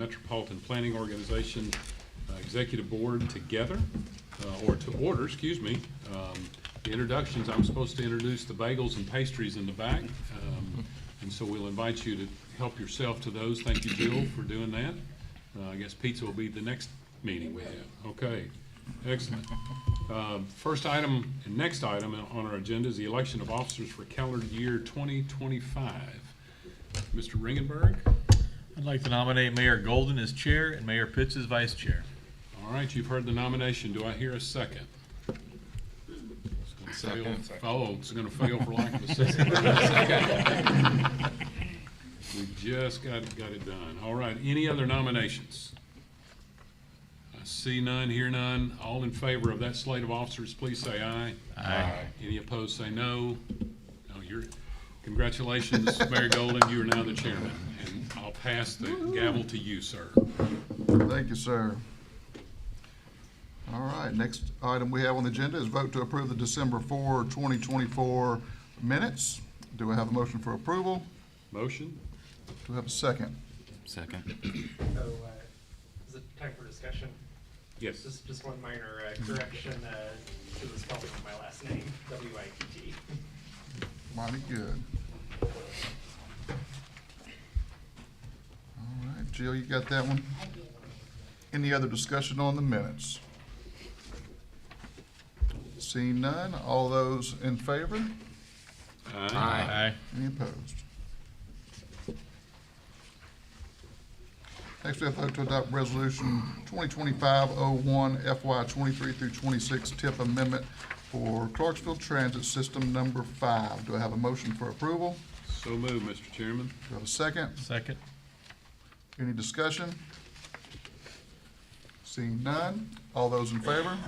Metropolitan Planning Organization Executive Board together, or to order, excuse me. The introductions, I'm supposed to introduce the bagels and pastries in the back, and so we'll invite you to help yourself to those. Thank you, Jill, for doing that. I guess pizza will be the next meeting we have. Okay, excellent. First item and next item on our agenda is the election of officers for calendar year 2025. Mr. Ringenberg? I'd like to nominate Mayor Golden as chair and Mayor Pitts as vice chair. All right, you've heard the nomination. Do I hear a second? It's gonna fail. Oh, it's going to fail for lack of a second. We just got it done. All right, any other nominations? I see none, hear none. All in favor of that slate of officers, please say aye. Aye. Any opposed, say no. No, congratulations, Mayor Golden, you are now the chairman. And I'll pass the gavel to you, sir. Thank you, sir. All right, next item we have on the agenda is vote to approve the December 4, 2024 minutes. Do I have a motion for approval? Motion? Do I have a second? Second. So, is it time for discussion? Yes. Just one minor correction to the spelling of my last name, W-I-T-T. Mighty good. All right, Jill, you got that one? Any other discussion on the minutes? Seeing none, all those in favor? Aye. Any opposed? Next, we have vote to adopt resolution 2025-01 FY 23 through 26 TIP amendment for Clarksville Transit System number 5. Do I have a motion for approval? So moved, Mr. Chairman. Do I have a second? Second. Any discussion? Seeing none, all those in favor?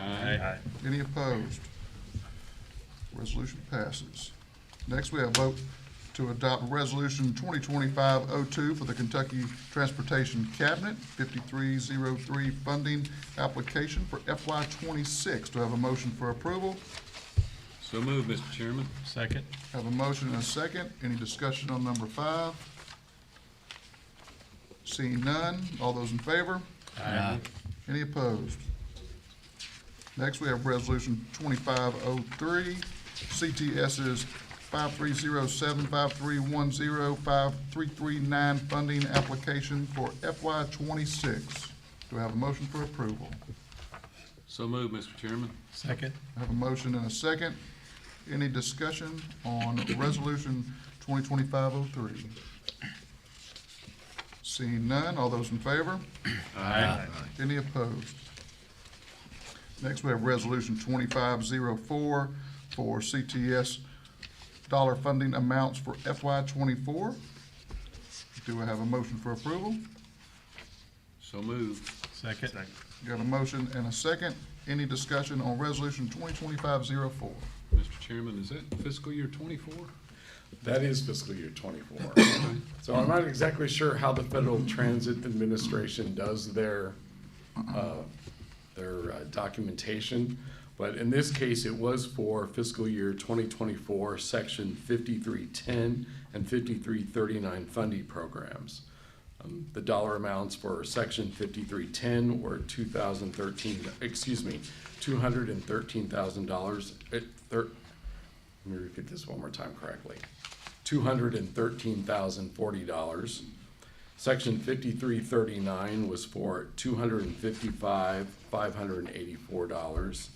Aye. Any opposed? Resolution passes. Next, we have vote to adopt resolution 2025-02 for the Kentucky Transportation Cabinet 5303 funding application for FY 26. Do I have a motion for approval? So moved, Mr. Chairman. Second. Have a motion and a second. Any discussion on number 5? Seeing none, all those in favor? Aye. Any opposed? Next, we have resolution 2503, CTS's 5307, 5310, 5339 funding application for FY 26. Do I have a motion for approval? So moved, Mr. Chairman. Second. I have a motion and a second. Any discussion on resolution 2025-03? Seeing none, all those in favor? Aye. Any opposed? Next, we have resolution 2504 for CTS dollar funding amounts for FY 24. Do I have a motion for approval? So moved. Second. Got a motion and a second. Any discussion on resolution 2025-04? Mr. Chairman, is that fiscal year 24? That is fiscal year 24. So I'm not exactly sure how the Federal Transit Administration does their documentation, but in this case, it was for fiscal year 2024, section 5310 and 5339 funding programs. The dollar amounts for section 5310 were $213,000. Let me repeat this one more time correctly. $213,040. Section 5339 was for $255,584.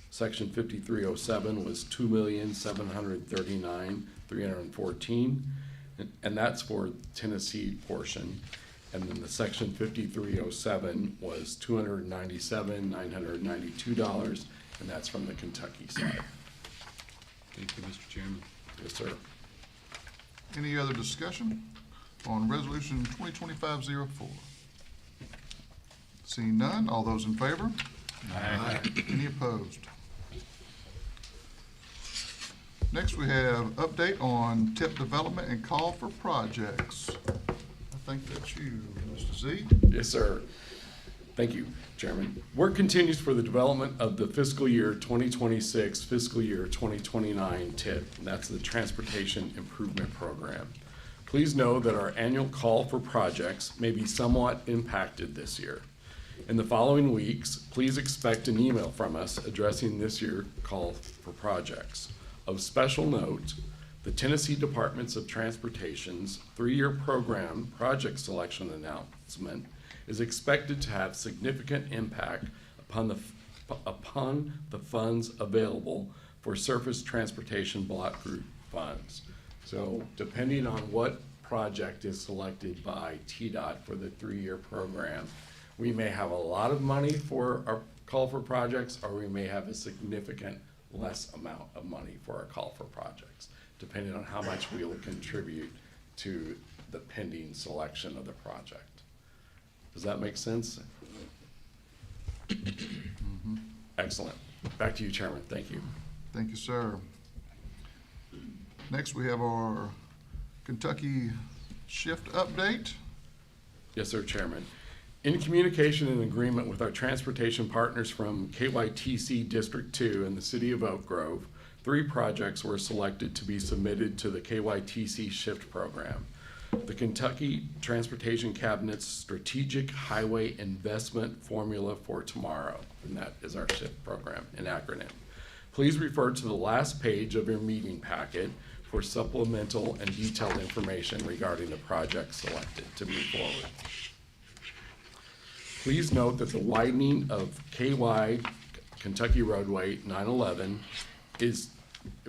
Section 5307 was $2,739,314, and that's for Tennessee portion. And then the section 5307 was $297,992, and that's from the Kentucky side. Thank you, Mr. Chairman. Yes, sir. Any other discussion on resolution 2025-04? Seeing none, all those in favor? Aye. Any opposed? Next, we have update on TIP development and call for projects. I think that's you, Mr. Z. Yes, sir. Thank you, Chairman. Work continues for the development of the fiscal year 2026, fiscal year 2029 TIP, and that's the Transportation Improvement Program. Please know that our annual call for projects may be somewhat impacted this year. In the following weeks, please expect an email from us addressing this year's call for projects. Of special note, the Tennessee Departments of Transportation's 3-year program project selection announcement is expected to have significant impact upon the funds available for surface transportation block group funds. So depending on what project is selected by TDOT for the 3-year program, we may have a lot of money for our call for projects, or we may have a significant less amount of money for our call for projects, depending on how much we will contribute to the pending selection of the project. Does that make sense? Excellent. Back to you, Chairman. Thank you. Thank you, sir. Next, we have our Kentucky shift update. Yes, sir, Chairman. In communication and agreement with our transportation partners from KYTC District 2 and the City of Oak Grove, 3 projects were selected to be submitted to the KYTC SHIFT program. The Kentucky Transportation Cabinet's Strategic Highway Investment Formula for Tomorrow, and that is our SHIFT program in acronym. Please refer to the last page of your meeting packet for supplemental and detailed information regarding the project selected to move forward. Please note that the widening of KY Kentucky Roadway 911 is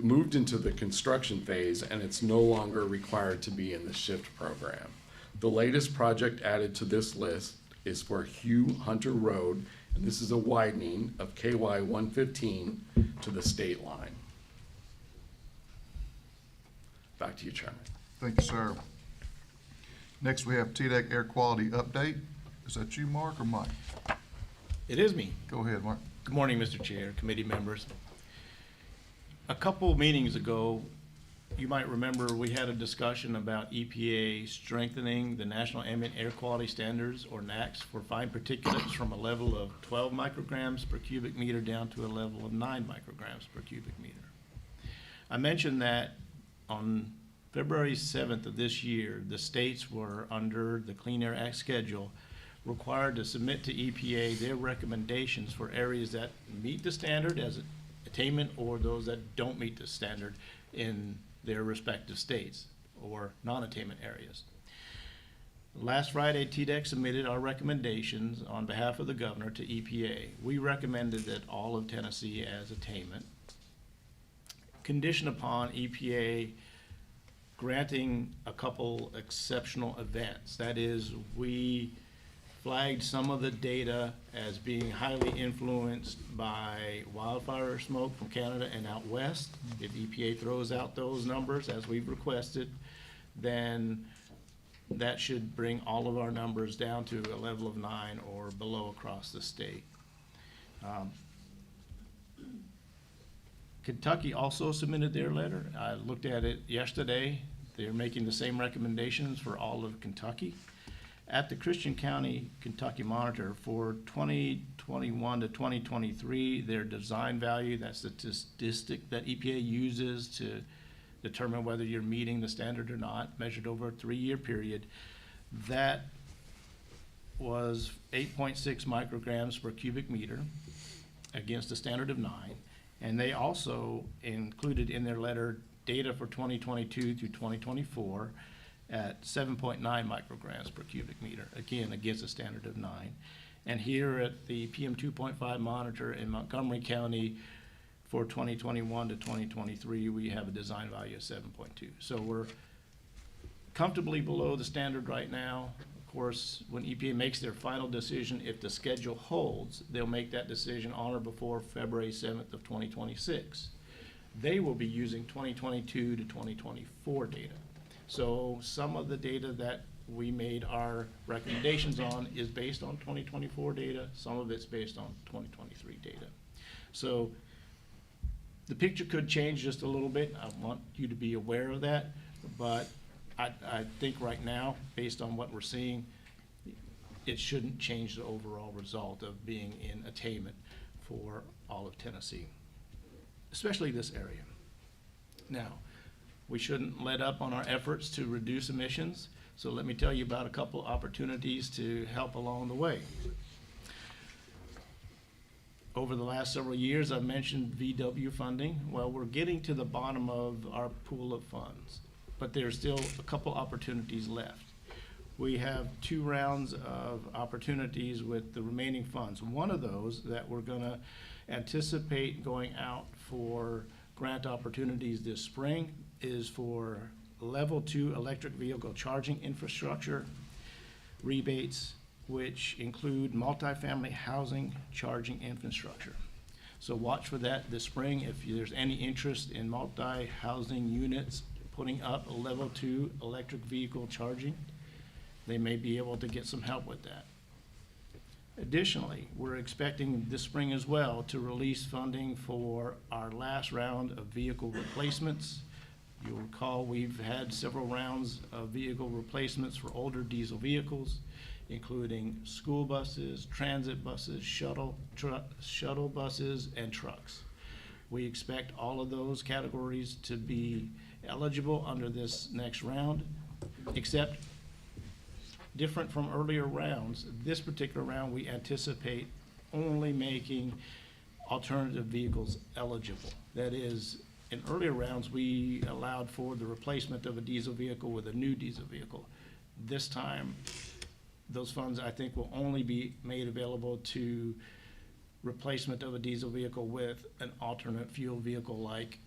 moved into the construction phase, and it's no longer required to be in the SHIFT program. The latest project added to this list is for Hugh Hunter Road, and this is a widening of KY 115 to the state line. Back to you, Chairman. Thank you, sir. Next, we have TDEC air quality update. Is that you, Mark, or Mike? It is me. Go ahead, Mark. Good morning, Mr. Chair, committee members. A couple meetings ago, you might remember we had a discussion about EPA strengthening the National Ambient Air Quality Standards, or NAAQS, for fine particulates from a level of 12 micrograms per cubic meter down to a level of 9 micrograms per cubic meter. I mentioned that on February 7th of this year, the states were, under the Clean Air Act schedule, required to submit to EPA their recommendations for areas that meet the standard as attainment, or those that don't meet the standard in their respective states or non-attainment areas. Last Friday, TDEC submitted our recommendations on behalf of the governor to EPA. We recommended that all of Tennessee as attainment, conditioned upon EPA granting a couple exceptional events. That is, we flagged some of the data as being highly influenced by wildfire smoke from Canada and out west. If EPA throws out those numbers as we've requested, then that should bring all of our numbers down to a level of 9 or below across the state. Kentucky also submitted their letter. I looked at it yesterday. They're making the same recommendations for all of Kentucky. At the Christian County, Kentucky Monitor, for 2021 to 2023, their design value, that's the statistic that EPA uses to determine whether you're meeting the standard or not, measured over a 3-year period, that was 8.6 micrograms per cubic meter against a standard of 9. And they also included in their letter data for 2022 through 2024 at 7.9 micrograms per cubic meter, again, against a standard of 9. And here at the PM 2.5 monitor in Montgomery County for 2021 to 2023, we have a design value of 7.2. So we're comfortably below the standard right now. Of course, when EPA makes their final decision, if the schedule holds, they'll make that decision on or before February 7th of 2026. They will be using 2022 to 2024 data. So some of the data that we made our recommendations on is based on 2024 data. Some of it's based on 2023 data. So the picture could change just a little bit. I want you to be aware of that. But I think right now, based on what we're seeing, it shouldn't change the overall result of being in attainment for all of Tennessee, especially this area. Now, We shouldn't let up on our efforts to reduce emissions, so let me tell you about a couple opportunities to help along the way. Over the last several years, I've mentioned VW funding. Well, we're getting to the bottom of our pool of funds, but there's still a couple opportunities left. We have 2 rounds of opportunities with the remaining funds. One of those that we're gonna anticipate going out for grant opportunities this spring is for level 2 electric vehicle charging infrastructure rebates, which include multifamily housing charging infrastructure. So watch for that this spring. If there's any interest in multi-housing units putting up a level 2 electric vehicle charging, they may be able to get some help with that. Additionally, we're expecting this spring as well to release funding for our last round of vehicle replacements. You'll recall we've had several rounds of vehicle replacements for older diesel vehicles, including school buses, transit buses, shuttle buses, and trucks. We expect all of those categories to be eligible under this next round, except different from earlier rounds. This particular round, we anticipate only making alternative vehicles eligible. That is, in earlier rounds, we allowed for the replacement of a diesel vehicle with a new diesel vehicle. This time, those funds, I think, will only be made available to replacement of a diesel vehicle with an alternate fuel vehicle like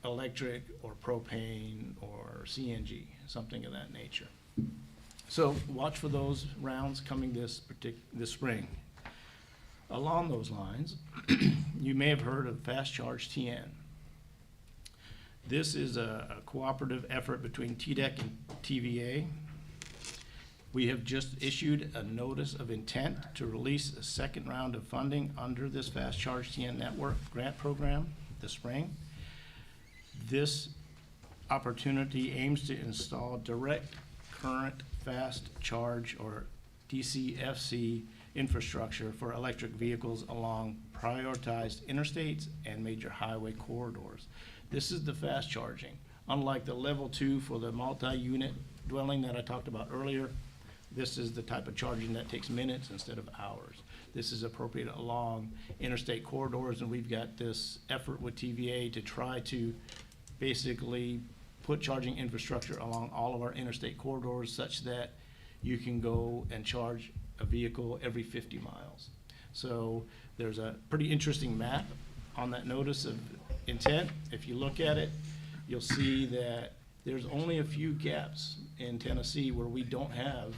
electric or propane or CNG, something of that nature. So watch for those rounds coming this spring. Along those lines, you may have heard of Fast Charge TN. This is a cooperative effort between TDEC and TVA. We have just issued a notice of intent to release a second round of funding under this Fast Charge TN Network grant program this spring. This opportunity aims to install direct current fast charge, or DCFC, infrastructure for electric vehicles along prioritized interstates and major highway corridors. This is the fast charging. Unlike the level 2 for the multi-unit dwelling that I talked about earlier, this is the type of charging that takes minutes instead of hours. This is appropriate along interstate corridors, and we've got this effort with TVA to try to basically put charging infrastructure along all of our interstate corridors such that you can go and charge a vehicle every 50 miles. So there's a pretty interesting map on that notice of intent. If you look at it, you'll see that there's only a few gaps in Tennessee where we don't have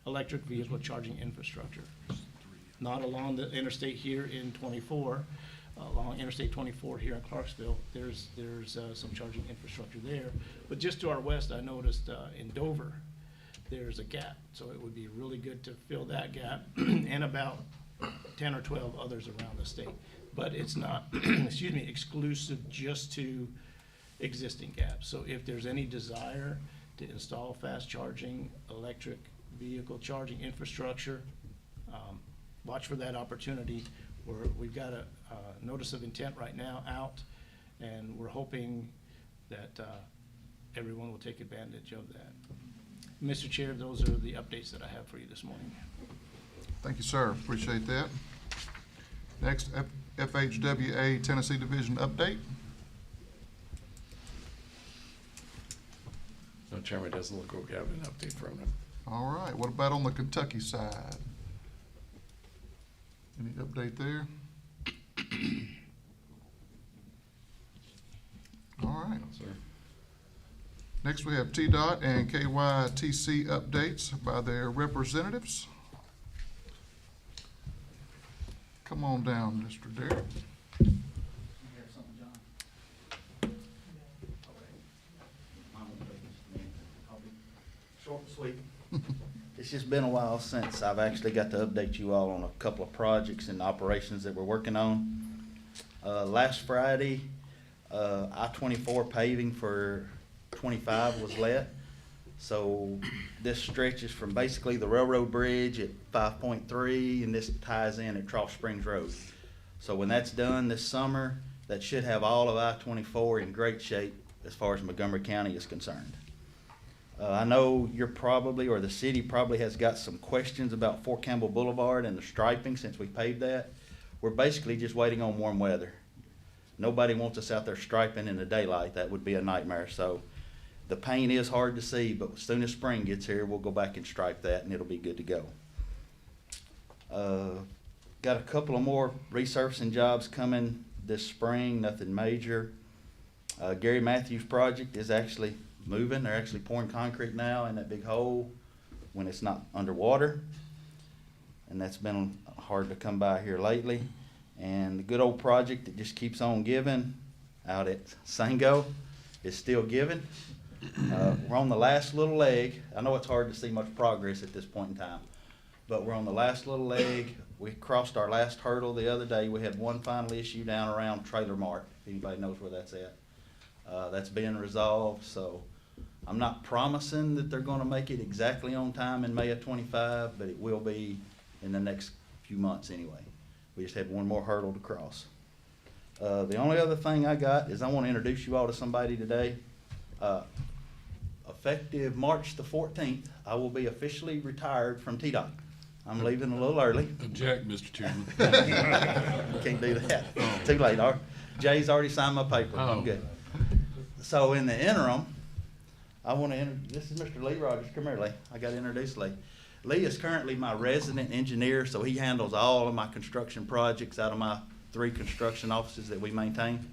electric vehicle charging infrastructure. Not along the interstate here in 24, along Interstate 24 here in Clarksville, there's some charging infrastructure there. But just to our west, I noticed in Dover, there's a gap. So it would be really good to fill that gap and about 10 or 12 others around the state. But it's not, excuse me, exclusive just to existing gaps. So if there's any desire to install fast charging electric vehicle charging infrastructure, watch for that opportunity. We've got a notice of intent right now out, and we're hoping that everyone will take advantage of that. Mr. Chair, those are the updates that I have for you this morning. Thank you, sir. Appreciate that. Next, FHWA Tennessee Division update. No, Chairman, it doesn't look like we have an update from him. All right, what about on the Kentucky side? Any update there? All right. Sir. Next, we have TDOT and KYTC updates by their representatives. Come on down, Mr. Derek. Short and sweet. It's just been a while since I've actually got to update you all on a couple of projects and operations that we're working on. Last Friday, I-24 paving for 25 was let. So this stretches from basically the railroad bridge at 5.3, and this ties in at Trough Springs Road. So when that's done this summer, that should have all of I-24 in great shape as far as Montgomery County is concerned. I know you're probably, or the city probably has got some questions about Fort Campbell Boulevard and the striping since we paved that. We're basically just waiting on warm weather. Nobody wants us out there striping in the daylight. That would be a nightmare. So the paint is hard to see, but as soon as spring gets here, we'll go back and stripe that and it'll be good to go. Got a couple of more resurfacing jobs coming this spring, nothing major. Gary Matthews project is actually moving. They're actually pouring concrete now in that big hole when it's not underwater. And that's been hard to come by here lately. And the good old project that just keeps on giving out at Sango is still giving. We're on the last little leg. I know it's hard to see much progress at this point in time, but we're on the last little leg. We crossed our last hurdle the other day. We had one final issue down around Trailer Mart, if anybody knows where that's at. That's being resolved, so I'm not promising that they're gonna make it exactly on time in May of '25, but it will be in the next few months anyway. We just had one more hurdle to cross. The only other thing I got is I wanna introduce you all to somebody today. Effective March the 14th, I will be officially retired from TDOT. I'm leaving a little early. Object, Mr. Chairman. Can't do that. Too late. Jay's already signed my paper. I'm Oh. good. So in the interim, I want to this is Mr. Lee Rogers. Come here, Lee. I got to introduce Lee. Lee is currently my resident engineer, so he handles all of my construction projects out of my 3 construction offices that we maintain.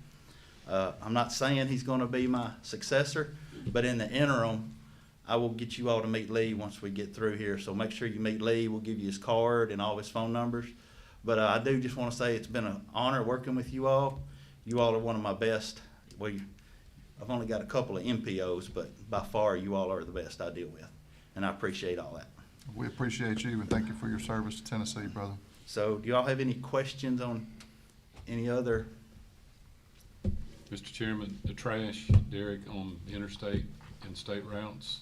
I'm not saying he's going to be my successor, but in the interim, I will get you all to meet Lee once we get through here. So make sure you meet Lee. We'll give you his card and all his phone numbers. But I do just want to say it's been an honor working with you all. You all are one of my best. I've only got a couple of MPOs, but by far you all are the best I deal with. And I appreciate all that. We appreciate you and thank you for your service to Tennessee, brother. So do you all have any questions on any other? Mr. Chairman, the trash, Derek, on interstate and state routes,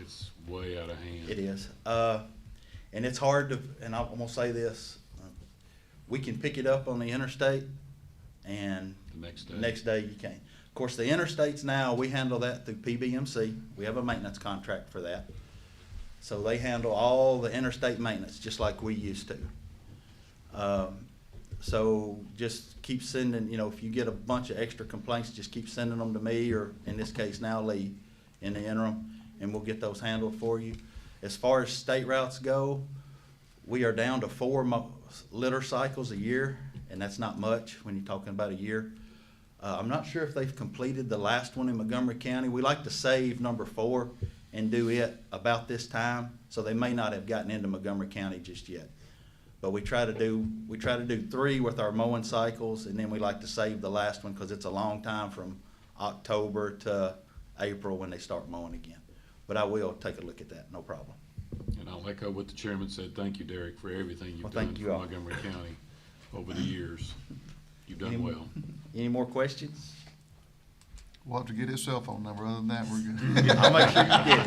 it's way out of hand. It is. And it's hard to, and I'm gonna say this, we can pick it up on the interstate and The next day. next day you can't. Of course, the interstates now, we handle that through PBMC. We have a maintenance contract for that. So they handle all the interstate maintenance, just like we used to. So just keep sending, if you get a bunch of extra complaints, just keep sending them to me, or in this case now Lee, in the interim, and we'll get those handled for you. As far as state routes go, we are down to 4 litter cycles a year, and that's not much when you're talking about a year. I'm not sure if they've completed the last one in Montgomery County. We like to save number 4 and do it about this time, so they may not have gotten into Montgomery County just yet. But we try to do 3 with our mowing cycles, and then we like to save the last one because it's a long time from October to April when they start mowing again. But I will take a look at that, no problem. And I'll echo what the chairman said. Thank you, Derek, for everything you've Well, done thank you for all. Montgomery County over the years. You've done well. Any more questions? We'll have to get his cell phone number. Other than that, we're good. I'll make sure you get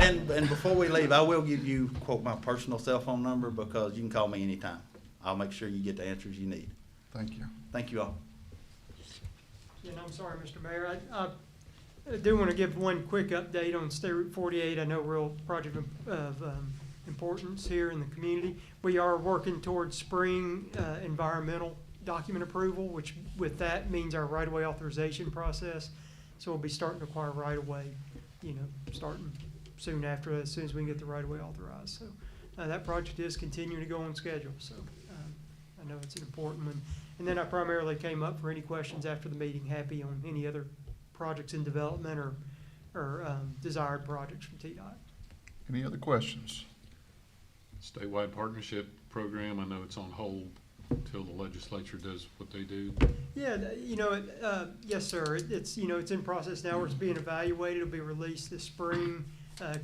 it. And before we leave, I will give you, quote, my personal cell phone number because you can call me anytime. I'll make sure you get the answers you need. Thank you. Thank you all. And I'm sorry, Mr. Mayor, I do want to give one quick update on State Route 48. I know real project of importance here in the community. We are working towards spring environmental document approval, which with that means our right-of-way authorization process. So we'll be starting to acquire right-of-way, starting soon after, as soon as we can get the right-of-way authorized. So that project is continuing to go on schedule. So I know it's an important one. And then I primarily came up for any questions after the meeting. Happy on any other projects in development or desired projects from TDOT. Any other questions? Statewide partnership program, I know it's on hold until the legislature does what they do. Yeah, yes, sir. It's in process now. It's being evaluated. It'll be released this spring,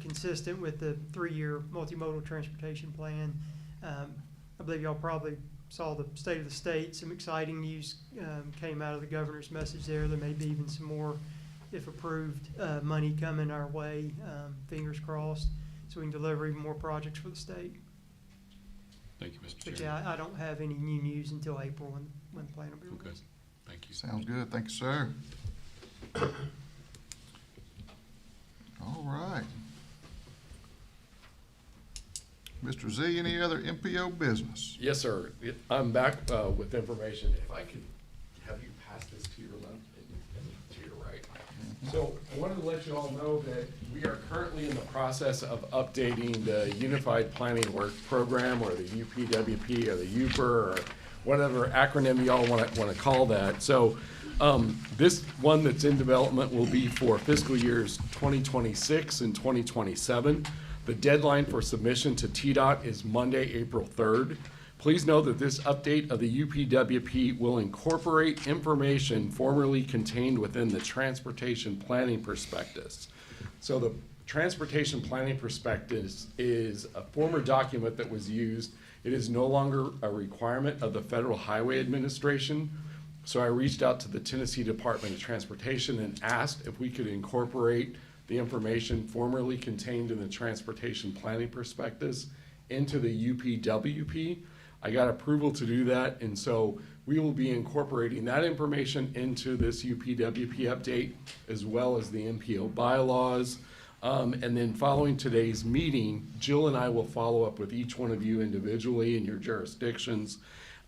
consistent with the 3-year multimodal transportation plan. I believe y'all probably saw the state of the state. Some exciting news came out of the governor's message there. There may be even some more, if approved, money coming our way. Fingers crossed, so we can deliver even more projects for the state. Thank you, Mr. But Chairman. yeah, I don't have any new news until April when the plan will be Okay, released. thank you. Sounds good. Thank you, sir. right. Mr. Z, any other MPO business? Yes, sir. I'm back with information. If I could have you pass this to your left and to your right. So I wanted to let you all know that we are currently in the process of updating the Unified Planning Work Program, or the UPWP, or the UPER, or whatever acronym y'all want to call that. So this one that's in development will be for fiscal years 2026 and 2027. The deadline for submission to TDOT is Monday, April 3rd. Please know that this update of the UPWP will incorporate information formerly contained within the Transportation Planning Prospectus. So the Transportation Planning Prospectus is a former document that was used. It is no longer a requirement of the Federal Highway Administration. So I reached out to the Tennessee Department of Transportation and asked if we could incorporate the information formerly contained in the Transportation Planning Prospectus into the UPWP. I got approval to do that, and so we will be incorporating that information into this UPWP update, as well as the MPO bylaws. And then following today's meeting, Jill and I will follow up with each one of you individually in your jurisdictions,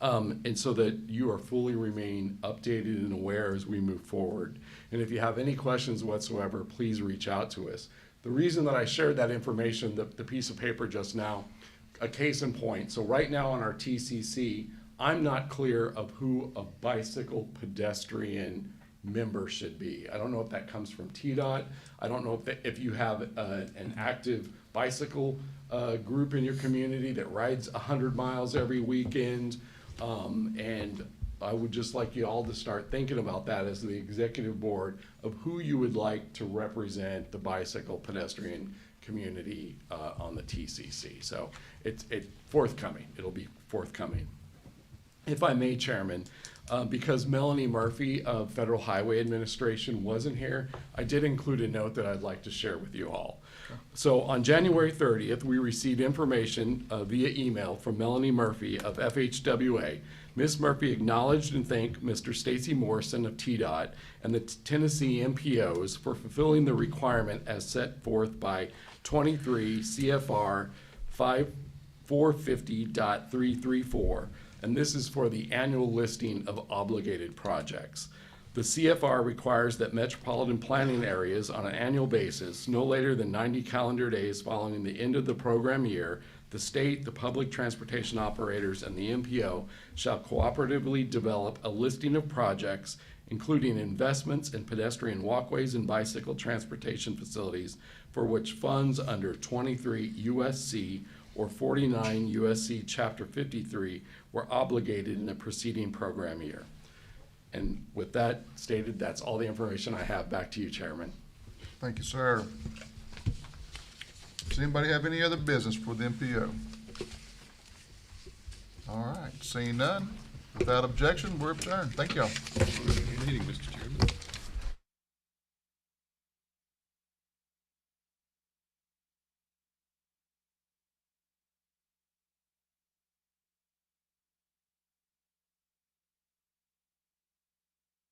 and so that you are fully remain updated and aware as we move forward. And if you have any questions whatsoever, please reach out to us. The reason that I shared that information, the piece of paper just now, a case in point. So right now on our TCC, I'm not clear of who a bicycle pedestrian member should be. I don't know if that comes from TDOT. I don't know if you have an active bicycle group in your community that rides 100 miles every weekend. And I would just like you all to start thinking about that as the executive board of who you would like to represent the bicycle pedestrian community on the TCC. So it's forthcoming. It'll be forthcoming. If I may, Chairman, because Melanie Murphy of Federal Highway Administration wasn't here, I did include a note that I'd like to share with you all. So on January 30th, we received information via email from Melanie Murphy of FHWA. Ms. Murphy acknowledged and thanked Mr. Stacy Morrison of TDOT and the Tennessee MPOs for fulfilling the requirement as set forth by 23 CFR 450.334, and this is for the annual listing of obligated projects. The CFR requires that metropolitan planning areas on an annual basis, no later than 90 calendar days following the end of the program year, the state, the public transportation operators, and the MPO shall cooperatively develop a listing of projects, including investments in pedestrian walkways and bicycle transportation facilities for which funds under 23 USC or 49 USC Chapter 53 were obligated in the preceding program year. And with that stated, that's all the information I have. Back to you, Chairman. Thank you, sir. Does anybody have any other business for the MPO? All right, seeing none, without objection, we're adjourned. Thank y'all.